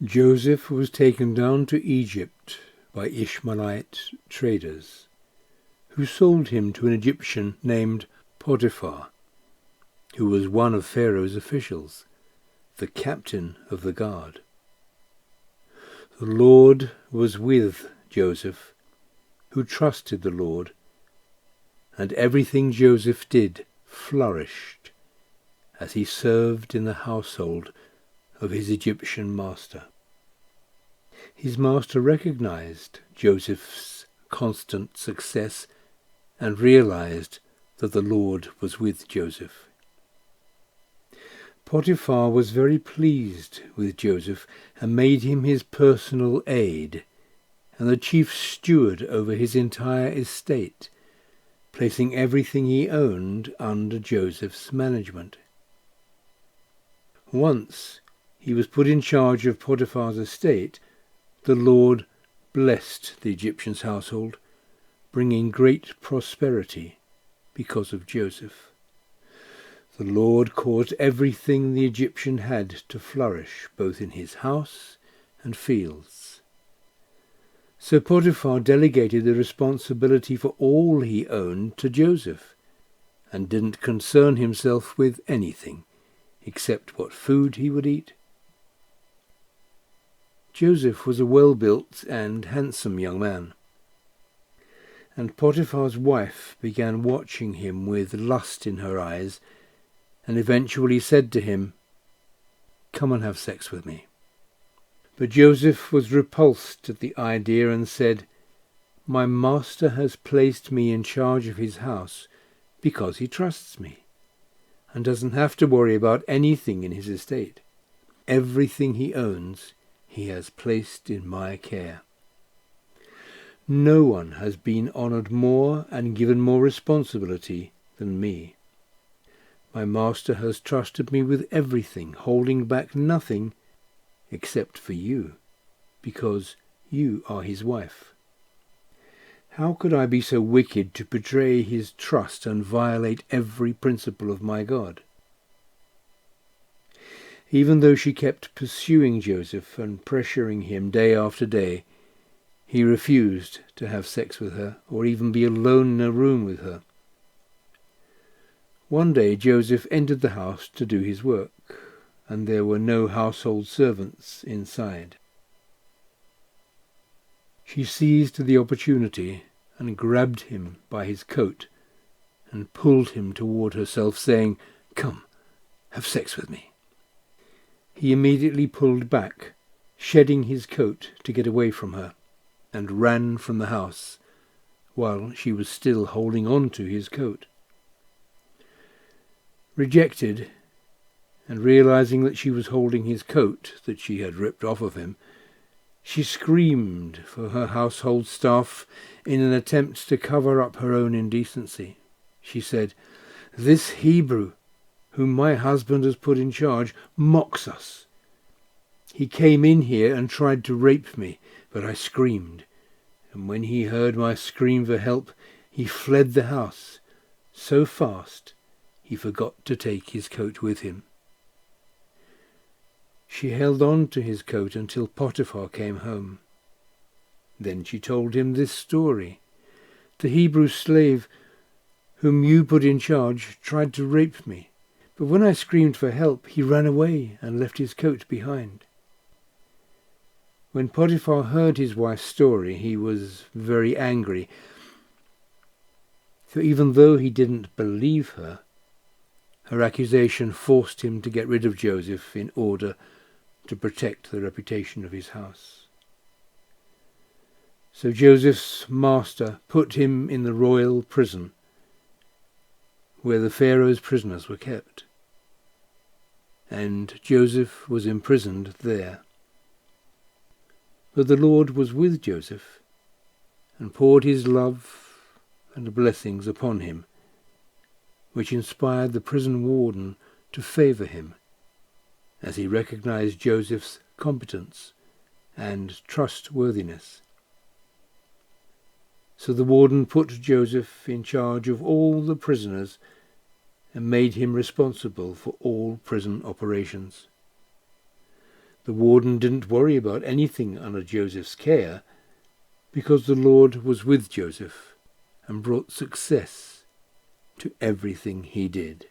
Joseph was taken down to Egypt by Ishmaelite traders, who sold him to an Egyptian named Potiphar, who was one of Pharaoh's officials, the captain of the guard. The Lord was with Joseph, who trusted the Lord, and everything Joseph did flourished as he served in the household of his Egyptian master. His master recognized Joseph's constant success and realized that the Lord was with Joseph. Potiphar was very pleased with Joseph and made him his personal aide and the chief steward over his entire estate, placing everything he owned under Joseph's management. Once he was put in charge of Potiphar's estate, the Lord blessed the Egyptian's household, bringing great prosperity because of Joseph. The Lord caused everything the Egyptian had to flourish, both in his house and fields. So Potiphar delegated the responsibility for all he owned to Joseph, and didn't concern himself with anything except what food he would eat. Joseph was a well-built and handsome young man, and Potiphar's wife began watching him with lust in her eyes, and eventually said to him, "Come and have sex with me." But Joseph was repulsed at the idea and said, "My master has placed me in charge of his house because he trusts me, and doesn't have to worry about anything in his estate. Everything he owns he has placed in my care. No one has been honoured more and given more responsibility than me. My master has trusted me with everything, holding back nothing except for you, because you are his wife. How could I be so wicked to betray his trust and violate every principle of my God?" Even though she kept pursuing Joseph and pressuring him day after day, he refused to have sex with her or even be alone in a room with her. One day Joseph entered the house to do his work, and there were no household servants inside. She seized the opportunity and grabbed him by his coat and pulled him toward herself, saying, "Come, have sex with me." He immediately pulled back, shedding his coat to get away from her, and ran from the house, while she was still holding on to his coat. Rejected, and realizing that she was holding his coat that she had ripped off of him, she screamed for her household staff in an attempt to cover up her own indecency. She said, "This Hebrew, whom my husband has put in charge, mocks us. He came in here and tried to rape me, but I screamed, and when he heard my scream for help, he fled the house so fast he forgot to take his coat with him." She held on to his coat until Potiphar came home. Then she told him this story. "The Hebrew slave whom you put in charge tried to rape me, but when I screamed for help, he ran away and left his coat behind." When Potiphar heard his wife's story, he was very angry. For even though he didn't believe her, her accusation forced him to get rid of Joseph in order to protect the reputation of his house. So Joseph's master put him in the royal prison, where the Pharaoh's prisoners were kept, and Joseph was imprisoned there. But the Lord was with Joseph and poured his love and blessings upon him, which inspired the prison warden to favour him, as he recognized Joseph's competence and trustworthiness. So the warden put Joseph in charge of all the prisoners and made him responsible for all prison operations. The warden didn't worry about anything under Joseph's care, because the Lord was with Joseph and brought success to everything he did.